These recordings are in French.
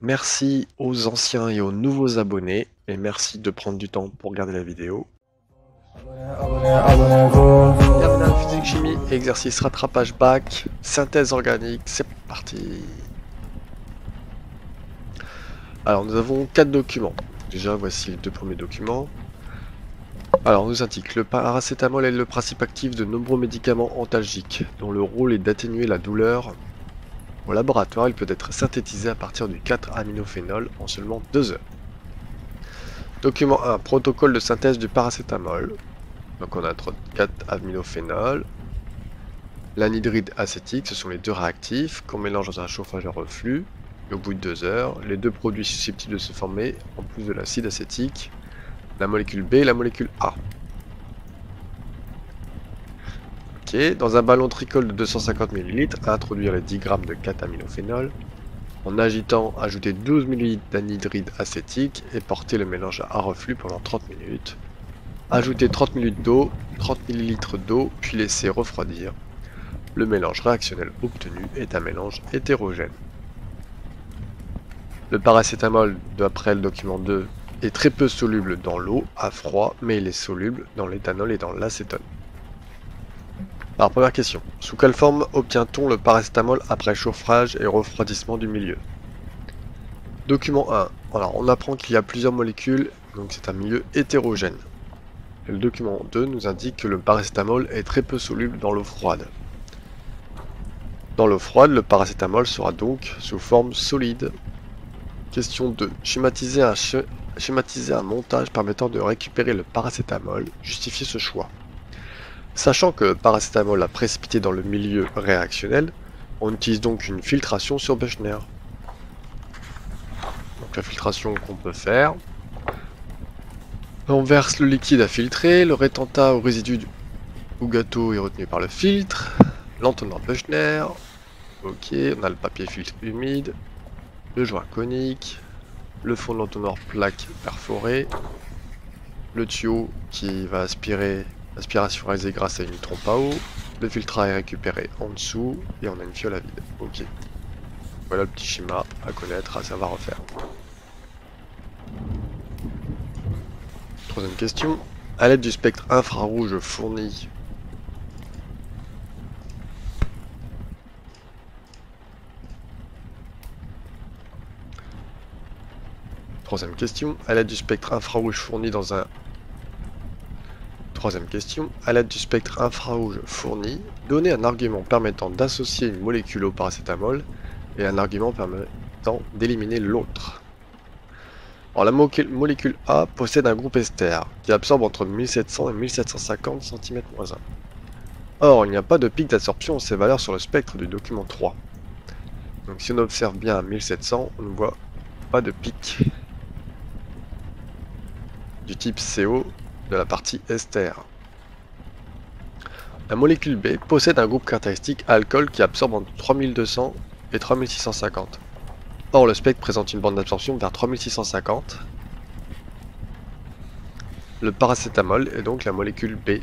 Merci aux anciens et aux nouveaux abonnés, et merci de prendre du temps pour regarder la vidéo. Terminale physique-chimie, exercice rattrapage bac, synthèse organique, c'est parti. Alors nous avons 4 documents. Déjà voici les 2 premiers documents. Alors on nous indique le paracétamol est le principe actif de nombreux médicaments antalgiques, dont le rôle est d'atténuer la douleur. Au laboratoire, il peut être synthétisé à partir du 4-aminophénol en seulement 2 heures. Document 1, protocole de synthèse du paracétamol. Donc on a 4-aminophénol. L'anhydride acétique, ce sont les deux réactifs qu'on mélange dans un chauffage à reflux. Et au bout de 2 heures, les deux produits susceptibles de se former, en plus de l'acide acétique, la molécule B et la molécule A. Ok, dans un ballon tricol de 250 ml, introduire les 10 g de 4-aminophénol. En agitant, ajouter 12 ml d'anhydride acétique et porter le mélange à reflux pendant 30 minutes. Ajouter 30 ml d'eau, 30 ml d'eau, puis laisser refroidir. Le mélange réactionnel obtenu est un mélange hétérogène. Le paracétamol, d'après le document 2, est très peu soluble dans l'eau à froid, mais il est soluble dans l'éthanol et dans l'acétone. Alors première question, sous quelle forme obtient-on le paracétamol après chauffage et refroidissement du milieu? Document 1, alors on apprend qu'il y a plusieurs molécules, donc c'est un milieu hétérogène. Et le document 2 nous indique que le paracétamol est très peu soluble dans l'eau froide. Dans l'eau froide, le paracétamol sera donc sous forme solide. Question 2. Schématiser un montage permettant de récupérer le paracétamol. Justifiez ce choix. Sachant que le paracétamol a précipité dans le milieu réactionnel, on utilise donc une filtration sur Buchner. Donc la filtration qu'on peut faire. On verse le liquide à filtrer, le rétentat au résidu ou gâteau est retenu par le filtre, l'entonnoir Buchner, ok, on a le papier filtre humide, le joint conique, le fond de l'entonnoir plaque perforée, le tuyau qui va aspirer, aspiration réalisée grâce à une trompe à eau, le filtre est récupéré en dessous et on a une fiole à vide. Ok. Voilà le petit schéma à connaître, à savoir refaire. Troisième question. À l'aide du spectre infrarouge fourni Troisième question. À l'aide du spectre infrarouge fourni dans un... Troisième question. À l'aide du spectre infrarouge fourni, donnez un argument permettant d'associer une molécule au paracétamol et un argument permettant d'éliminer l'autre. Alors la molécule A possède un groupe ester qui absorbe entre 1700 et 1750 cm-1. Or, il n'y a pas de pic d'absorption en ces valeurs sur le spectre du document 3. Donc si on observe bien à 1700, on ne voit pas de pic du type CO de la partie ester. La molécule B possède un groupe caractéristique alcool qui absorbe entre 3200 et 3650. Or, le spectre présente une bande d'absorption vers 3650. Le paracétamol est donc la molécule B.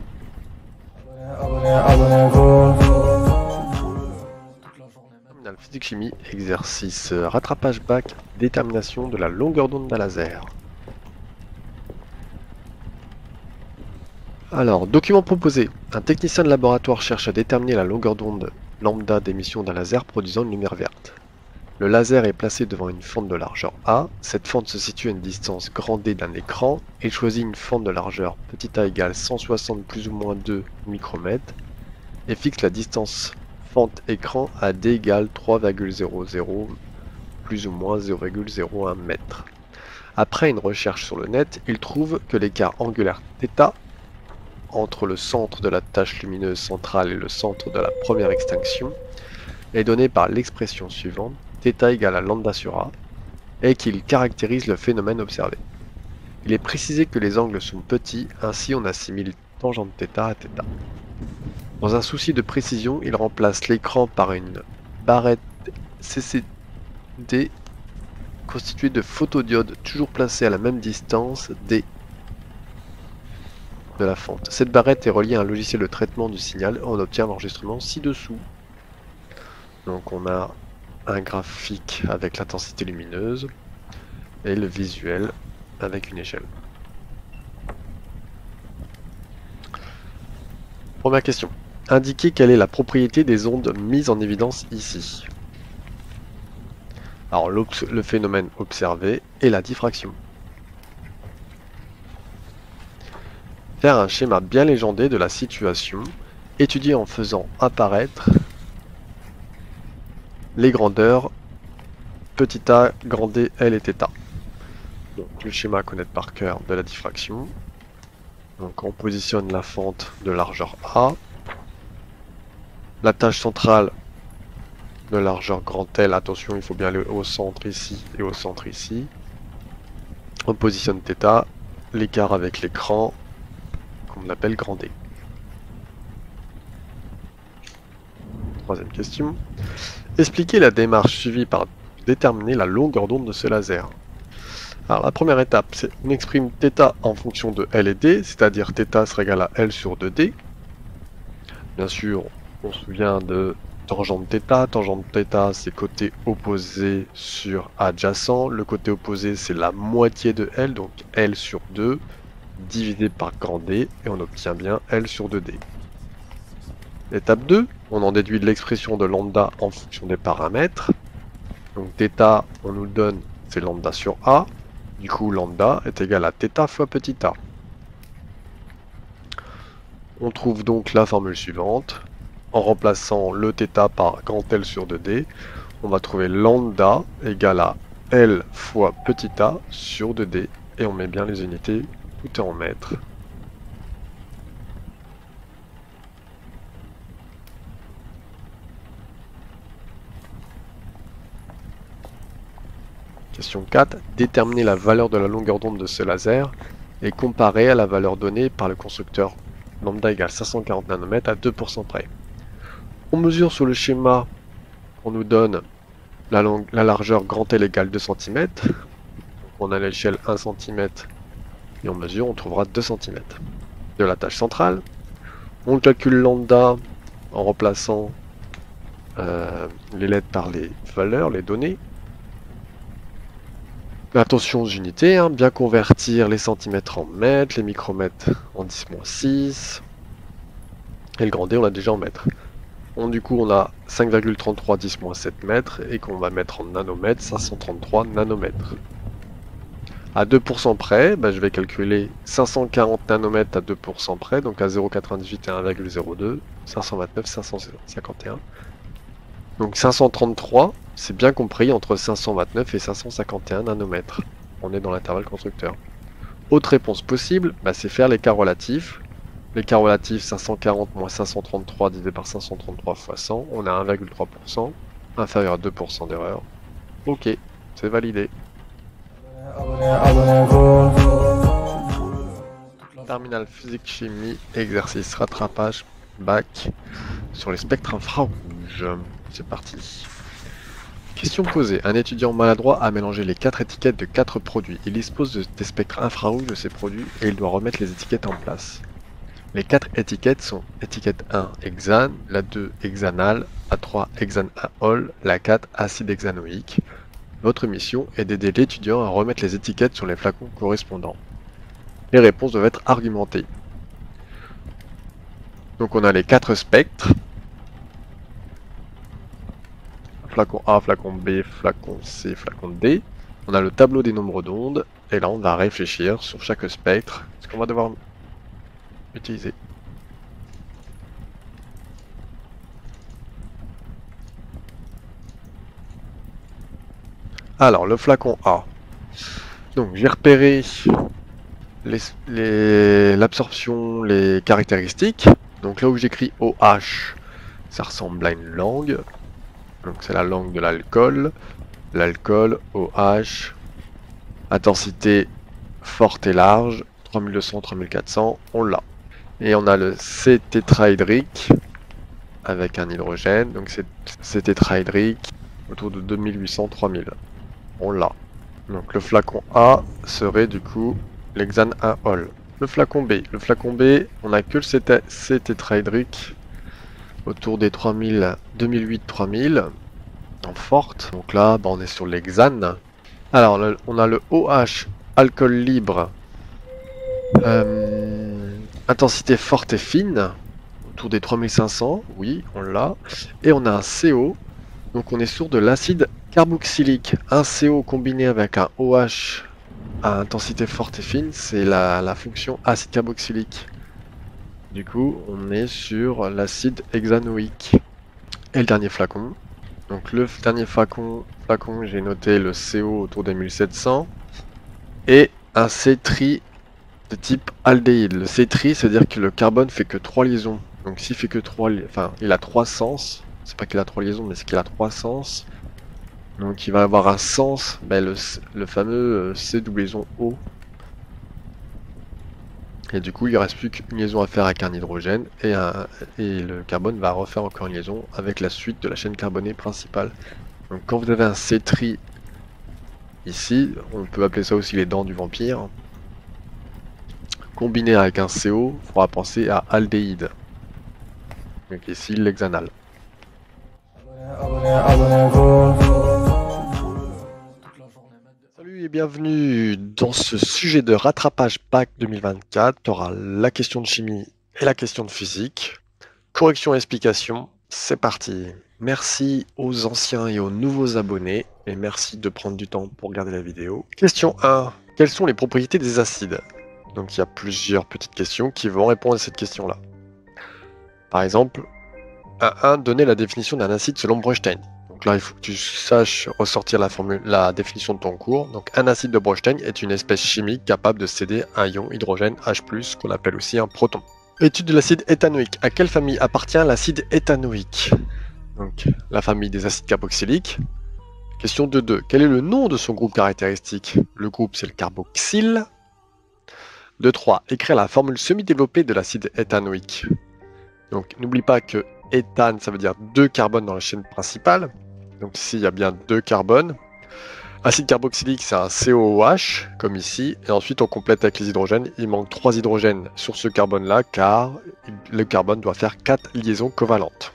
Terminale physique-chimie, exercice rattrapage bac, détermination de la longueur d'onde d'un laser. Alors, document proposé. Un technicien de laboratoire cherche à déterminer la longueur d'onde lambda d'émission d'un laser produisant une lumière verte. Le laser est placé devant une fente de largeur A. Cette fente se situe à une distance grand D d'un écran. Il choisit une fente de largeur petit a égale 160 plus ou moins 2 micromètres et fixe la distance fente écran à D égale 3,00 plus ou moins 0,01 mètre. Après une recherche sur le net, il trouve que l'écart angulaire θ entre le centre de la tache lumineuse centrale et le centre de la première extinction est donné par l'expression suivante, θ égale à lambda sur A, et qu'il caractérise le phénomène observé. Il est précisé que les angles sont petits, ainsi on assimile tangente θ à θ. Dans un souci de précision, il remplace l'écran par une barrette CCD constituée de photodiodes toujours placées à la même distance D de la fente. Cette barrette est reliée à un logiciel de traitement du signal. On obtient l'enregistrement ci-dessous. Donc on a un graphique avec l'intensité lumineuse et le visuel avec une échelle. Première question. Indiquez quelle est la propriété des ondes mises en évidence ici. Alors le phénomène observé et la diffraction. Faire un schéma bien légendé de la situation, étudié en faisant apparaître les grandeurs petit a, grand D, L et θ. Donc le schéma à connaître par cœur de la diffraction. Donc on positionne la fente de largeur A. La tâche centrale de largeur grand L, attention il faut bien aller au centre ici et au centre ici. On positionne θ, l'écart avec l'écran qu'on appelle grand D. Troisième question. Expliquez la démarche suivie par déterminer la longueur d'onde de ce laser. Alors la première étape, c'est on exprime θ en fonction de L et D, c'est-à-dire θ sera égal à L sur 2D. Bien sûr, on se souvient de tangente θ. Tangente θ, c'est côté opposé sur adjacent. Le côté opposé, c'est la moitié de L, donc L sur 2, divisé par grand D, et on obtient bien L sur 2D. Étape 2, on en déduit de l'expression de lambda en fonction des paramètres. Donc θ, on nous le donne, c'est lambda sur A. Du coup, lambda est égal à θ fois petit a. On trouve donc la formule suivante. En remplaçant le θ par grand L sur 2D, on va trouver lambda égale à L fois petit a sur 2D. Et on met bien les unités, tout est en mètres. Question 4. Déterminer la valeur de la longueur d'onde de ce laser et comparer à la valeur donnée par le constructeur lambda égale 540 nanomètres à 2% près. On mesure sur le schéma qu'on nous donne la largeur grand L égale 2 cm. On a l'échelle 1 cm et on mesure, on trouvera 2 cm. De la tâche centrale, on calcule lambda en remplaçant les lettres par les valeurs, les données. Attention aux unités, hein, bien convertir les centimètres en mètres, les micromètres en 10-6, et le grand D on l'a déjà en mètres. Du coup on a 5,33 10-7 mètres, et qu'on va mettre en nanomètres, 533 nanomètres. À 2% près, je vais calculer 540 nanomètres à 2% près, donc à 0,98 et 1,02, 529, 551. Donc 533, c'est bien compris entre 529 et 551 nanomètres. On est dans l'intervalle constructeur. Autre réponse possible, c'est faire l'écart relatif. L'écart relatif 540 moins 533 divisé par 533 fois 100, on a 1,3%, inférieur à 2% d'erreur. Ok, c'est validé. Terminal physique chimie, exercice rattrapage, bac, sur les spectres infrarouges. C'est parti. Question posée. Un étudiant maladroit a mélangé les 4 étiquettes de 4 produits. Il dispose des spectres infrarouges de ces produits et il doit remettre les étiquettes en place. Les 4 étiquettes sont étiquette 1 hexane, la 2 hexanal, la 3 hexane all, la 4 acide hexanoïque. Votre mission est d'aider l'étudiant à remettre les étiquettes sur les flacons correspondants. Les réponses doivent être argumentées. Donc on a les 4 spectres. Flacon A, flacon B, flacon C, flacon D. On a le tableau des nombres d'ondes. Et là on va réfléchir sur chaque spectre, ce qu'on va devoir utiliser. Alors le flacon A. Donc j'ai repéré l'absorption, les caractéristiques. Donc là où j'écris OH, ça ressemble à une langue. Donc c'est la langue de l'alcool. L'alcool, OH, intensité forte et large, 3200, 3400, on l'a. Et on a le C-tétraédrique avec un hydrogène, donc c'est tétraédrique autour de 2800, 3000. On l'a. Donc le flacon A serait du coup l'hexane 1-ol. Le flacon B, on a que le C-tétraédrique autour des 3000, 2008, 3000. en forte. Donc là, on est sur l'hexane. Alors, on a le OH, alcool libre, intensité forte et fine, autour des 3500, oui, on l'a. Et on a un CO, donc on est sur de l'acide carboxylique. Un CO combiné avec un OH à intensité forte et fine, c'est la fonction acide carboxylique. Du coup, on est sur l'acide hexanoïque. Et le dernier flacon. Donc le dernier flacon, j'ai noté le CO autour des 1700. Et un C-tri de type aldéhyde. Le C-tri, c'est-à-dire que le carbone fait que 3 liaisons. Donc s'il fait que 3, enfin il a 3 sens. C'est pas qu'il a 3 liaisons, mais c'est qu'il a 3 sens. Donc il va avoir un sens, le fameux C doublon O. Et du coup, il ne reste plus qu'une liaison à faire avec un hydrogène et le carbone va refaire encore une liaison avec la suite de la chaîne carbonée principale. Donc quand vous avez un C-tri ici, on peut appeler ça aussi les dents du vampire, combiné avec un CO, il faudra penser à aldéhyde. Donc ici, l'hexanal. Salut et bienvenue dans ce sujet de rattrapage bac 2024. Tu auras la question de chimie et la question de physique. Correction et explication, c'est parti. Merci aux anciens et aux nouveaux abonnés et merci de prendre du temps pour regarder la vidéo. Question 1. Quelles sont les propriétés des acides? Donc il y a plusieurs petites questions qui vont répondre à cette question-là. Par exemple, 1. Donner la définition d'un acide selon Breustein. Donc là, il faut que tu saches ressortir la définition de ton cours. Donc un acide de Breustein est une espèce chimique capable de céder un ion hydrogène H+, qu'on appelle aussi un proton. Étude de l'acide éthanoïque. À quelle famille appartient l'acide éthanoïque? Donc la famille des acides carboxyliques. Question 2.2. Quel est le nom de son groupe caractéristique? Le groupe, c'est le carboxyle. 2.3. Écrire la formule semi-développée de l'acide éthanoïque. Donc n'oublie pas que éthane, ça veut dire 2 carbones dans la chaîne principale. Donc ici, il y a bien 2 carbones. Acide carboxylique, c'est un COOH, comme ici. Et ensuite, on complète avec les hydrogènes. Il manque 3 hydrogènes sur ce carbone-là, car le carbone doit faire 4 liaisons covalentes.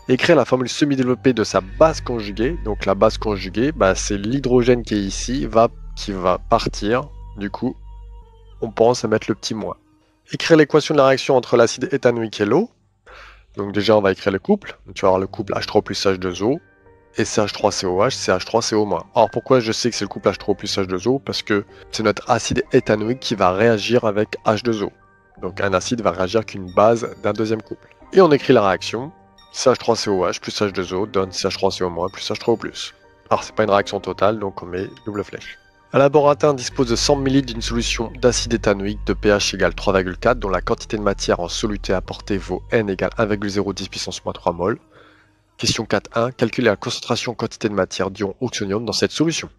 Écrire la formule semi-développée de sa base conjuguée. Donc la base conjuguée, c'est l'hydrogène qui est ici, qui va partir. Du coup, on pense à mettre le petit moins. Écrire l'équation de la réaction entre l'acide éthanoïque et l'eau. Donc déjà, on va écrire le couple. Donc, tu vas avoir le couple H3 plus H2O. Et CH3COH, CH3CO-. Alors pourquoi je sais que c'est le couple H3 plus H2O? Parce que c'est notre acide éthanoïque qui va réagir avec H2O. Donc un acide va réagir qu'une base d'un deuxième couple. Et on écrit la réaction. CH3COH plus H2O donne CH3CO- plus H3O+. Alors c'est pas une réaction totale, donc on met double flèche. Un laboratin dispose de 100 ml d'une solution d'acide éthanoïque de pH égale 3,4 dont la quantité de matière en soluté apportée vaut N égale 1,010 puissance moins 3 mol. Question 4.1. Calculer la concentration en quantité de matière d'ion oxonium dans cette solution.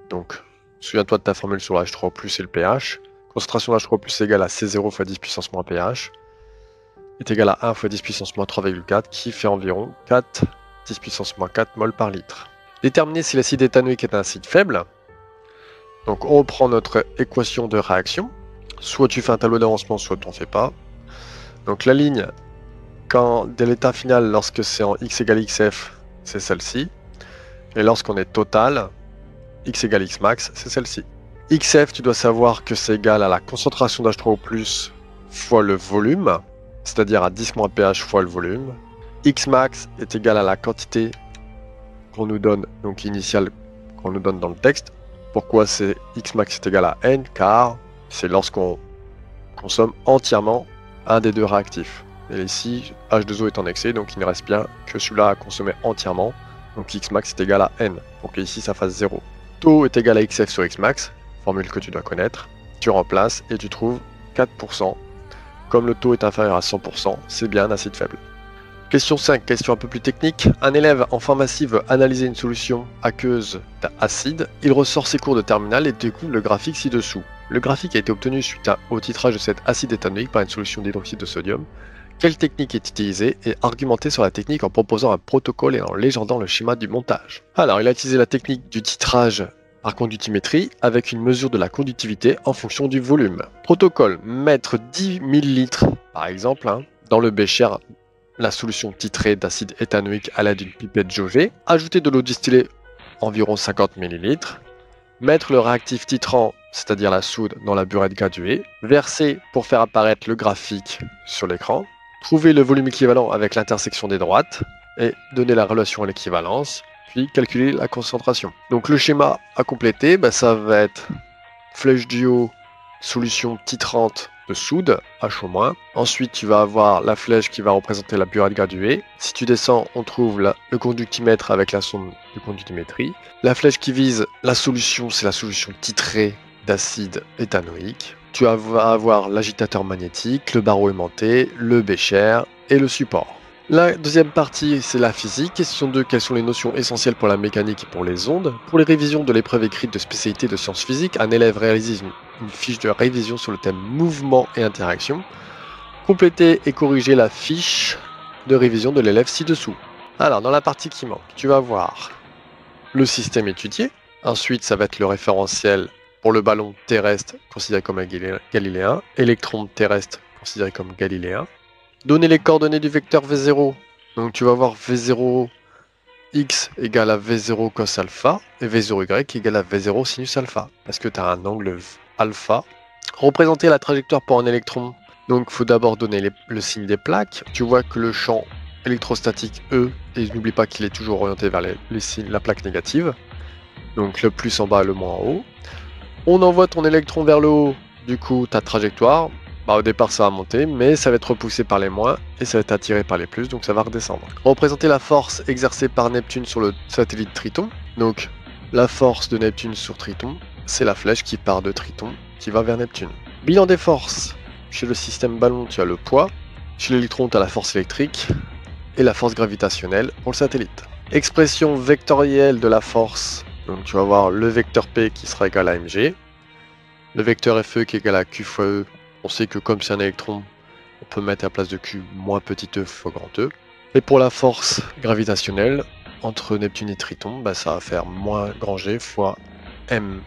Donc, souviens-toi de ta formule sur la H3O+, et le pH. Concentration de H3O+ égale à C0 fois 10 puissance moins pH est égal à 1 fois 10 puissance moins 3,4 qui fait environ 4 10 puissance moins 4 mol par litre. Déterminer si l'acide éthanoïque est un acide faible. Donc on reprend notre équation de réaction. Soit tu fais un tableau d'avancement, soit tu n'en fais pas. Donc la ligne, dès l'état final, lorsque c'est en x égale xf, c'est celle-ci. Et lorsqu'on est total, x égale x max, c'est celle-ci. xf, tu dois savoir que c'est égal à la concentration d'H3O+, fois le volume, c'est-à-dire à 10 moins pH fois le volume. X max est égal à la quantité qu'on nous donne, donc initiale qu'on nous donne dans le texte. Pourquoi c'est X max est égal à N? Car c'est lorsqu'on consomme entièrement un des deux réactifs. Et ici, H2O est en excès, donc il ne reste bien que celui-là à consommer entièrement. Donc X max est égal à N, pour que ici ça fasse 0. Taux est égal à XF sur X max, formule que tu dois connaître. Tu remplaces et tu trouves 4%. Comme le taux est inférieur à 100%, c'est bien un acide faible. Question 5, question un peu plus technique. Un élève en pharmacie veut analyser une solution aqueuse acide. Il ressort ses cours de terminale et découvre le graphique ci-dessous. Le graphique a été obtenu suite au titrage de cet acide éthanoïque par une solution d'hydroxyde de sodium. Quelle technique est utilisée et argumenter sur la technique en proposant un protocole et en légendant le schéma du montage. Alors, il a utilisé la technique du titrage par conductimétrie avec une mesure de la conductivité en fonction du volume. Protocole, mettre 10 000 litres par exemple dans le bécher la solution titrée d'acide éthanoïque à l'aide d'une pipette jaugée, ajouter de l'eau distillée environ 50 ml, mettre le réactif titrant, c'est-à-dire la soude, dans la burette graduée, verser pour faire apparaître le graphique sur l'écran, trouver le volume équivalent avec l'intersection des droites et donner la relation à l'équivalence, puis calculer la concentration. Donc le schéma à compléter, ça va être flèche du haut, solution titrante de soude, H au moins. Ensuite, tu vas avoir la flèche qui va représenter la burette graduée. Si tu descends, on trouve le conductimètre avec la sonde de conductimétrie. La flèche qui vise la solution, c'est la solution titrée d'acide éthanoïque. Tu vas avoir l'agitateur magnétique, le barreau aimanté, le bécher et le support. La deuxième partie, c'est la physique. Question 2, quelles sont les notions essentielles pour la mécanique et pour les ondes? Pour les révisions de l'épreuve écrite de spécialité de sciences physiques, un élève réalise une fiche de révision sur le thème mouvement et interaction. Complétez et corrigez la fiche de révision de l'élève ci-dessous. Alors, dans la partie qui manque, tu vas voir le système étudié. Ensuite, ça va être le référentiel pour le ballon terrestre considéré comme un galiléen, électron terrestre considéré comme galiléen. Donner les coordonnées du vecteur V0. Donc tu vas voir V0 x égale à V0 cos alpha et V0 y égale à V0 sinus alpha. Parce que tu as un angle alpha. Représenter la trajectoire pour un électron. Donc il faut d'abord donner le signe des plaques. Tu vois que le champ électrostatique E, et n'oublie pas qu'il est toujours orienté vers la plaque négative. Donc le plus en bas et le moins en haut. On envoie ton électron vers le haut. Du coup ta trajectoire. Au départ ça va monter, mais ça va être repoussé par les moins et ça va être attiré par les plus, donc ça va redescendre. Représenter la force exercée par Neptune sur le satellite Triton. Donc la force de Neptune sur Triton, c'est la flèche qui part de Triton, qui va vers Neptune. Bilan des forces. Chez le système ballon, tu as le poids. Chez l'électron, tu as la force électrique et la force gravitationnelle pour le satellite. Expression vectorielle de la force. Donc tu vas voir le vecteur P qui sera égal à mg. Le vecteur Fe qui est égal à Q fois E. On sait que comme c'est un électron, on peut mettre à la place de Q moins petit e fois grand E. Et pour la force gravitationnelle, entre Neptune et Triton, ça va faire moins grand G fois Mn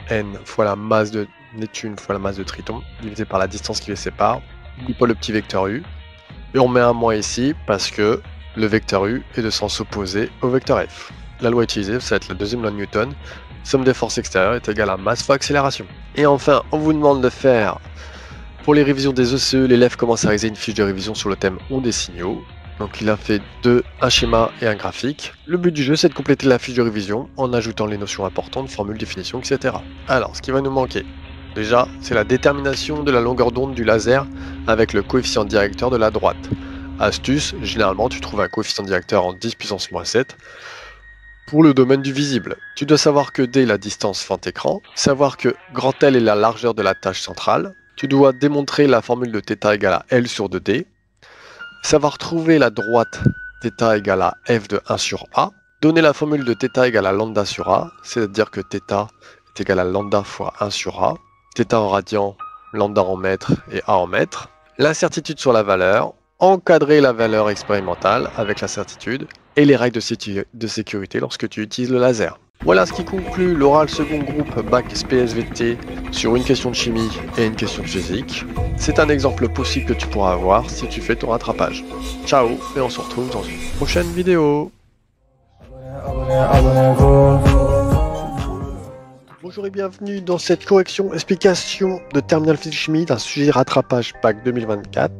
fois la masse de Neptune fois la masse de Triton, divisé par la distance qui les sépare. N'oublie pas le petit vecteur U. Et on met un moins ici parce que le vecteur U est de sens opposé au vecteur F. La loi utilisée, ça va être la deuxième loi de Newton. Somme des forces extérieures est égale à masse fois accélération. Et enfin, on vous demande de faire... Pour les révisions des ECE, l'élève commence à réaliser une fiche de révision sur le thème ondes et signaux. Donc il a fait un schéma et un graphique. Le but du jeu, c'est de compléter la fiche de révision en ajoutant les notions importantes, formules, définitions, etc. Alors, ce qui va nous manquer, déjà, c'est la détermination de la longueur d'onde du laser avec le coefficient directeur de la droite. Astuce, généralement tu trouves un coefficient directeur en 10 puissance moins 7. Pour le domaine du visible, tu dois savoir que D est la distance fente-écran, savoir que grand L est la largeur de la tâche centrale. Tu dois démontrer la formule de θ égale à L sur 2D, savoir trouver la droite θ égale à F de 1 sur A, donner la formule de θ égale à lambda sur A, c'est-à-dire que θ est égal à lambda fois 1 sur A, θ en radian, lambda en mètres et A en mètres, l'incertitude sur la valeur, encadrer la valeur expérimentale avec l'incertitude, et les règles de sécurité lorsque tu utilises le laser. Voilà ce qui conclut l'oral second groupe Bac SPSVT sur une question de chimie et une question de physique. C'est un exemple possible que tu pourras avoir si tu fais ton rattrapage. Ciao et on se retrouve dans une prochaine vidéo. Bonjour et bienvenue dans cette correction explication de terminale physique chimie d'un sujet rattrapage Bac 2024.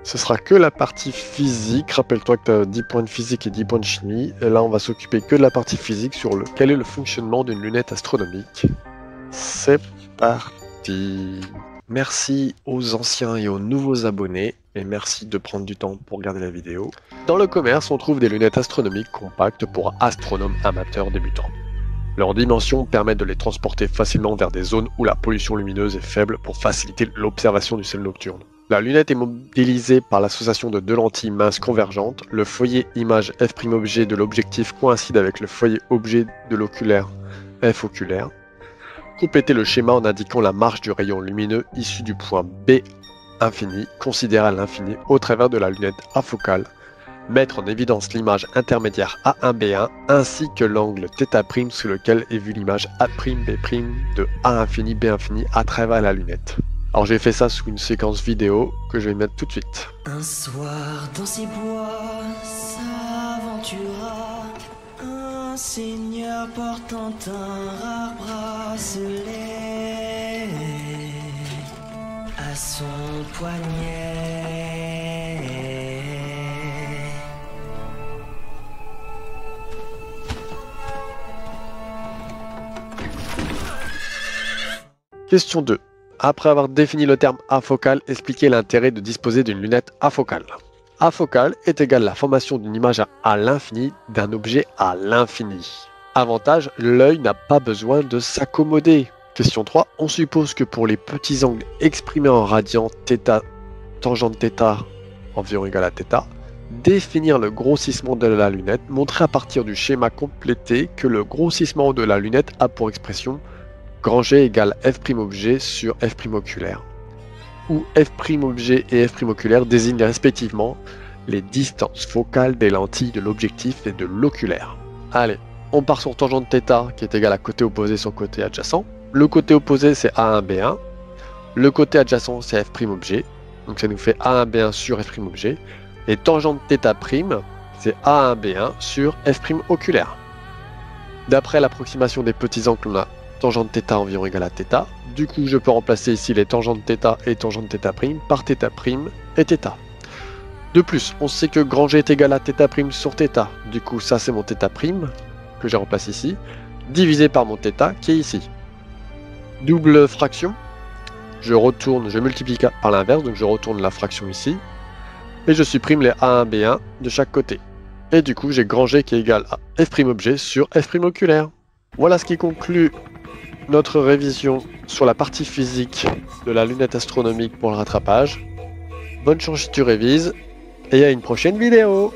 Ce sera que la partie physique. Rappelle-toi que tu as 10 points de physique et 10 points de chimie. Et là, on va s'occuper que de la partie physique sur quel est le fonctionnement d'une lunette astronomique. C'est parti. Merci aux anciens et aux nouveaux abonnés. Et merci de prendre du temps pour regarder la vidéo. Dans le commerce, on trouve des lunettes astronomiques compactes pour astronomes amateurs débutants. Leurs dimensions permettent de les transporter facilement vers des zones où la pollution lumineuse est faible pour faciliter l'observation du ciel nocturne. La lunette est modélisée par l'association de deux lentilles minces convergentes. Le foyer image f'' de l'objectif coïncide avec le foyer objet de l'oculaire f oculaire. Complétez le schéma en indiquant la marge du rayon lumineux issu du point B infini, considéré à l'infini au travers de la lunette afocale. Mettre en évidence l'image intermédiaire A1B1 ainsi que l'angle θ' sous lequel est vue l'image A'B' de A infini B infini à travers la lunette. Alors j'ai fait ça sous une séquence vidéo que je vais mettre tout de suite. Un soir dans ces bois s'aventura un seigneur portant un rare bracelet à son poignet. Question 2. Après avoir défini le terme afocal, expliquez l'intérêt de disposer d'une lunette afocale. Afocale est égal à la formation d'une image à l'infini d'un objet à l'infini. Avantage, l'œil n'a pas besoin de s'accommoder. Question 3. On suppose que pour les petits angles exprimés en radian θ, tangente θ environ égale à θ, définir le grossissement de la lunette, montrer à partir du schéma complété que le grossissement de la lunette a pour expression grand G égale f' objet sur f' oculaire, où f' objet et f' oculaire désignent respectivement les distances focales des lentilles de l'objectif et de l'oculaire. Allez, on part sur tangente θ qui est égale à côté opposé sur côté adjacent. Le côté opposé c'est A1 B1, le côté adjacent c'est f' objet, donc ça nous fait A1 B1 sur f' objet, et tangente θ' c'est A1 B1 sur f' oculaire. D'après l'approximation des petits angles, on a tangente θ environ égale à θ. Du coup, je peux remplacer ici les tangentes θ et tangente θ' par θ' et θ. De plus, on sait que grand G est égal à θ' sur θ. Du coup, ça c'est mon θ' que j'ai remplacé ici, divisé par mon θ qui est ici. Double fraction, je multiplie par l'inverse, donc je retourne la fraction ici, et je supprime les A1, B1 de chaque côté. Et du coup, j'ai grand G qui est égal à f' objet sur f' oculaire. Voilà ce qui conclut notre révision sur la partie physique de la lunette astronomique pour le rattrapage. Bonne chance si tu révises, et à une prochaine vidéo!